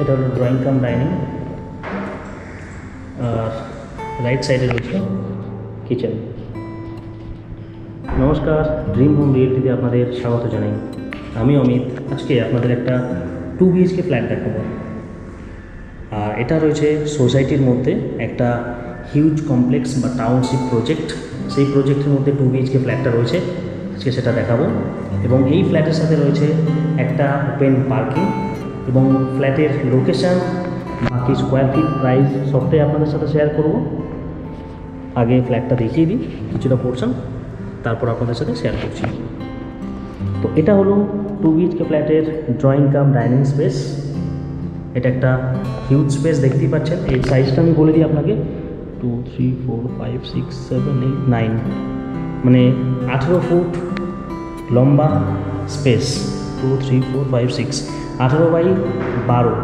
এটা হলো drawing cum dining, আর right সাইডে রয়েছে কিচেন। নমস্কার, ড্রিম হোম রিয়েলিটিতে আপনাদের স্বাগত জানাই। আমি অমিত। আজকে আপনাদের একটা 2 BHK ফ্ল্যাট দেখাবো। আর এটা রয়েছে সোসাইটির মধ্যে একটা হিউজ কমপ্লেক্স বা টাউনশিপ প্রজেক্ট। সেই প্রজেক্টের মধ্যে 2 BHK ফ্ল্যাটটা রয়েছে, আজকে সেটা দেখাবো। এবং এই ফ্ল্যাটের সাথে রয়েছে একটা ওপেন পার্কিং এবং ফ্ল্যাটের লোকেশান, বাকি স্কোয়ার ফিট প্রাইস সবটাই আপনাদের সাথে শেয়ার করব। আগে ফ্ল্যাটটা দেখিয়ে দিই কিছুটা পোর্শন, তারপর আপনাদের সাথে শেয়ার করছি। তো এটা হলো 2 BHK ফ্ল্যাটের ড্রয়িং কাম ডাইনিং স্পেস। এটা একটা হিউজ স্পেস দেখতেই পাচ্ছেন। এই সাইজটা আমি বলে দিই আপনাকে, 2, 3, 4, 5, 6, 7, 8, 9, মানে 18 ফুট লম্বা স্পেস। 2, 3, 4, 5, 6, 18 বাই 12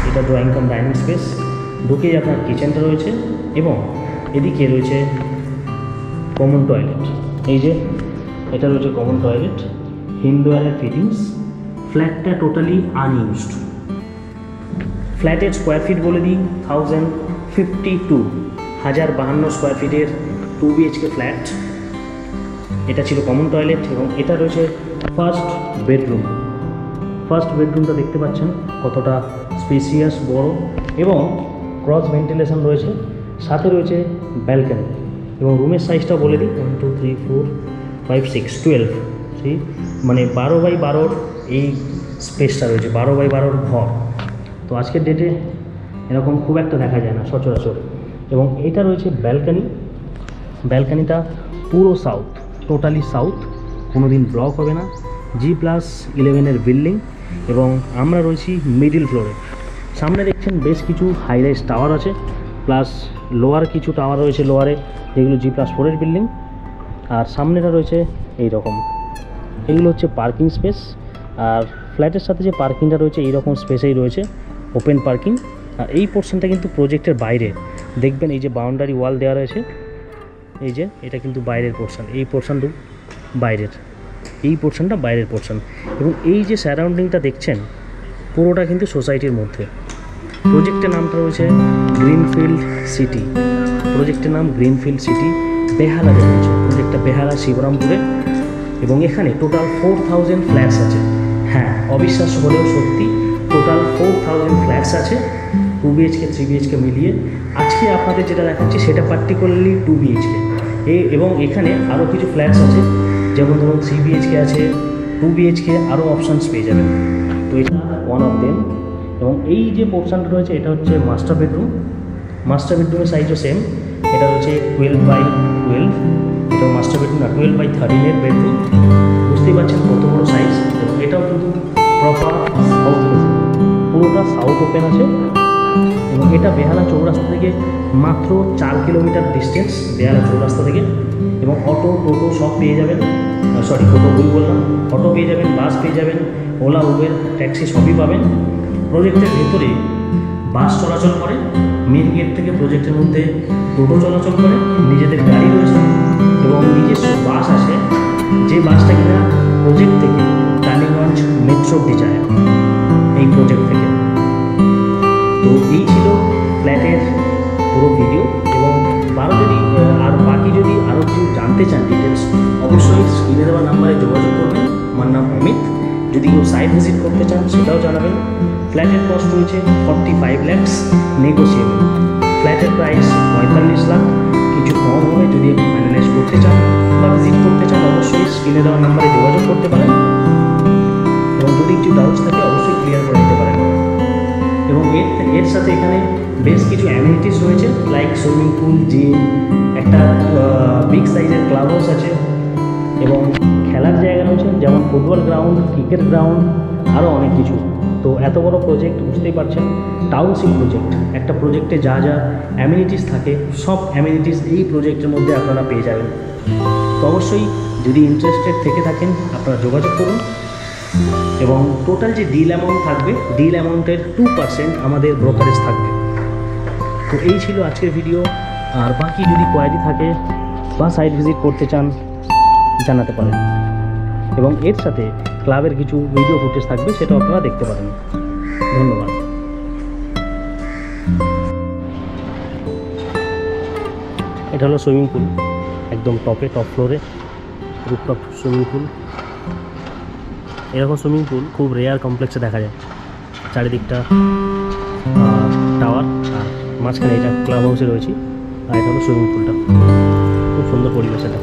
এটা ড্রয়িং কাম ডাইনিং স্পেস। ঢুকেই আপনার কিচেনটা রয়েছে এবং এদিকে রয়েছে কমন টয়লেট। এই যে এটা রয়েছে কমন টয়লেট, হিন্দুয়ারের ফিটিংস। ফ্ল্যাটটা টোটালি আনইউজড। ফ্ল্যাটের স্কোয়ার ফিট বলে দিই 1052, 1052 স্কোয়ার ফিটের 2 BHK ফ্ল্যাট। এটা ছিল কমন টয়লেট এবং এটা রয়েছে ফার্স্ট বেডরুম। ফার্স্ট বেডরুমটা দেখতে পাচ্ছেন কতটা স্পেসিয়াস, বড় এবং ক্রস ভেন্টিলেশন রয়েছে। সাথে রয়েছে ব্যালকনি এবং রুমের সাইজটা বলে দিই 1, 2, 3, 4, 5, 6, 12, মানে 12 বাই 12 এই স্পেসটা রয়েছে, 12 বাই 12 ঘর। তো আজকের ডেটে এরকম খুব একটা দেখা যায় না সচরাচর। এবং এটা রয়েছে ব্যালকনি। ব্যালকনিটা পুরো সাউথ, টোটালি সাউথ, কোনো দিন ব্লক হবে না। G+11 বিল্ডিং এবং আমরা রয়েছি মিডিল ফ্লোরে। সামনে দেখছেন বেশ কিছু হাই রাইজ টাওয়ার আছে, প্লাস লোয়ার কিছু টাওয়ার রয়েছে লোয়ারে, যেগুলো G+4 বিল্ডিং। আর সামনেটা রয়েছে এই রকম, এগুলো হচ্ছে পার্কিং স্পেস। আর ফ্ল্যাটের সাথে যে পার্কিংটা রয়েছে এই রকম স্পেসেই রয়েছে, ওপেন পার্কিং। আর এই পোর্শনটা কিন্তু প্রজেক্টের বাইরে, দেখবেন এই যে বাউন্ডারি ওয়াল দেওয়া রয়েছে, এই যে এটা কিন্তু বাইরের পোর্শন, এই পোর্শনটু বাইরের, এই পোর্শনটা বাইরের পোর্শন। এবং এই যে সারাউন্ডিংটা দেখছেন পুরোটা কিন্তু সোসাইটির মধ্যে। প্রজেক্টের নামটা রয়েছে গ্রিনফিল্ড সিটি। প্রজেক্টের নাম গ্রিনফিল্ড সিটি, বেহালাতে রয়েছে প্রজেক্টটা, বেহালা শিবরামপুরে। এবং এখানে টোটাল 4000 ফ্ল্যাটস আছে। হ্যাঁ, অবিশ্বাস্য হলেও সত্যি, টোটাল 4000 ফ্ল্যাটস আছে 2 BHK 3 BHK মিলিয়ে। আজকে আপনাদের যেটা দেখাচ্ছি সেটা পার্টিকুলারলি 2 BHK। এবং এখানে আরও কিছু ফ্ল্যাটস আছে, যেমন ধরুন 3 BHK আছে, 2 BHK, আরও অপশানস পেয়ে যাবেন। তো এটা ওয়ান অফ দেম। এবং এই যে পোর্শনটা রয়েছে এটা হচ্ছে মাস্টার বেডরুম। মাস্টার বেডরুমের সাইজও সেম, এটা রয়েছে 12 বাই 12। এটাও মাস্টার বেডরুম না, 12 বাই 13 বেডরুম। বুঝতেই পারছেন কত বড় সাইজ। এবং এটাও কিন্তু প্রপার সাউথ ফেসিং, পুরোটা সাউথ ওপেন আছে। এবং এটা বেহালা চৌরাস্তা থেকে মাত্র 4 কিলোমিটার ডিস্টেন্স, বেহালা চৌরাস্তা থেকে। এবং অটো, টোটো সব পেয়ে যাবেন, টোটো ভুল বললাম, অটো পেয়ে যাবেন, বাস পেয়ে যাবেন, ওলা, উবের, ট্যাক্সি সবই পাবেন। প্রজেক্টের ভেতরে বাস চলাচল করে, মেন গেট থেকে প্রজেক্টের মধ্যে টোটো চলাচল করে, নিজেদের গাড়ি রয়েছে এবং নিজস্ব বাস আছে, যে বাসটা কিনা প্রজেক্ট থেকে টালিগঞ্জ মেট্রো অব্দি যায় এই প্রজেক্ট থেকে। তো এই ছিল ফ্ল্যাটের পুরো ভিডিও। এবং বাকি যদি আরও কিছু জানতে চান ডিটেলস, অবশ্যই স্ক্রিনে দেওয়া নাম্বারে যোগাযোগ করবেন। আমার নাম অমিত। যদি কেউ সাইট ভিজিট করতে চান সেটাও জানাবেন। ফ্ল্যাটের কস্ট রয়েছে 45 lakhs, নেগোসিয়েবল। ফ্ল্যাটের প্রাইস 45 লাখ, কিছু কম হলে যদি আপনি ফাইনালাইজ করতে চান বা ভিজিট করতে চান, অবশ্যই স্ক্রিনে দেওয়া নাম্বারে যোগাযোগ করতে পারেন। এবং যদি কিছু ডাউটস থাকে অবশ্যই ক্লিয়ার করে দিতে পারেন। এবং এর সাথে এখানে বেশ কিছু অ্যামিনিটিস রয়েছে, লাইক সুইমিং পুল, জিম, একটা বিগ সাইজের ক্লাব হাউস আছে এবং খেলার জায়গা রয়েছে, যেমন ফুটবল গ্রাউন্ড, ক্রিকেট গ্রাউন্ড, আরও অনেক কিছু। তো এত বড় প্রজেক্ট, বুঝতেই পারছেন টাউনশিপ প্রজেক্ট। একটা প্রজেক্টে যা যা অ্যামিনিটিস থাকে সব অ্যামিনিটিস এই প্রজেক্টের মধ্যে আপনারা পেয়ে যাবেন। তো অবশ্যই যদি ইন্টারেস্টেড থেকে থাকেন আপনারা যোগাযোগ করুন। এবং টোটাল যে ডিল অ্যামাউন্ট থাকবে, ডিল অ্যামাউন্টের 2% আমাদের ব্রোকারেজ থাকবে। তো এই ছিল আজকের ভিডিও। আর বাকি যদি কোয়ারি থাকে বা সাইট ভিজিট করতে চান জানাতে পারেন। এবং এর সাথে ক্লাবের কিছু ভিডিও ফুটেজ থাকবে, সেটা আপনারা দেখতে পারেন। ধন্যবাদ। এটা হলো সুইমিং পুল, একদম টপ ফ্লোরে রুফটপ সুইমিং পুল। এরকম সুইমিং পুল খুব রেয়ার কমপ্লেক্সে দেখা যায়। চারিদিকটা টাওয়ার আর মাঝখানে এটা ক্লাব হাউসে রয়েছে, আর এটা হলো সুইমিং পুলটা। খুব সুন্দর পরিবেশ এটা।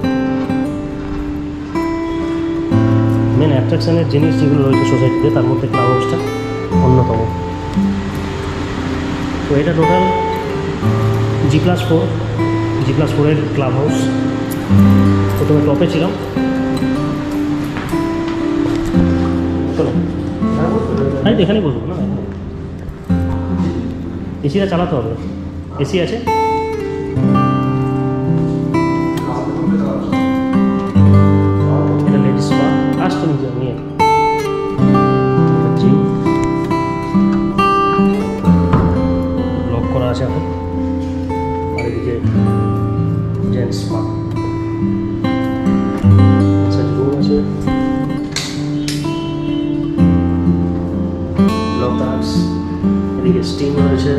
মেন অ্যাট্রাকশনের জিনিস যেগুলো রয়েছে সোসাইটিতে, তার মধ্যে ক্লাব হাউসটা অন্যতম। তো এটা টোটাল G+4 G+4-এর ক্লাব হাউস। প্রথমে টপে ছিলাম। চলো তাই তো এখানেই বসবো না, এসিটা চালাতে হবে। এসি আছে, এটা লেডিস স্পা। আসতো নিয়ে নিয়ে জিম লক করা আছে এখন। আর এদিকে জেন্টস স্পা রুম আছে, লকার্স, এদিকে স্টিম রয়েছে,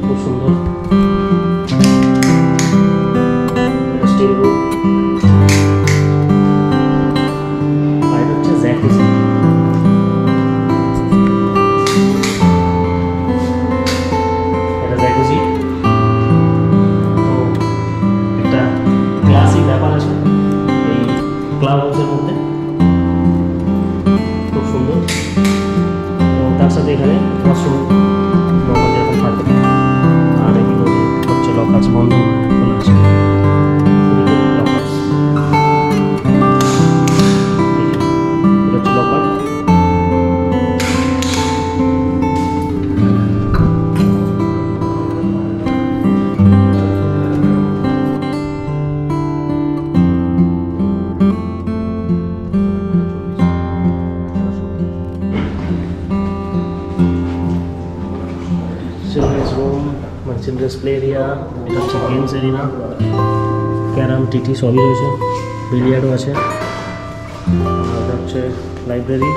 খুব সুন্দর স্টিম রুম। আর এটা হচ্ছে জ্যাকুজি। এটা জ্যাকুজি। তো একটা ক্লাসিক ব্যাপার আছে এই ক্লাব হাউসের মধ্যে, খুব সুন্দর। এবং তার সাথে এখানে ওয়াশরুম নর্মাল যেরকম থাকে। আর এগুলো হচ্ছে লকার্স, বন্ধ খোলা আছে। লকার্স, এটা হচ্ছে লকার। চিলড্রেন্স রুম, মানে চিলড্রেন্স প্লে এরিয়া। এটা হচ্ছে গেমস এরিয়া, ক্যারাম, টিটি সবই রয়েছে, বিলিয়ার্ডও আছে। আর এটা হচ্ছে লাইব্রেরি।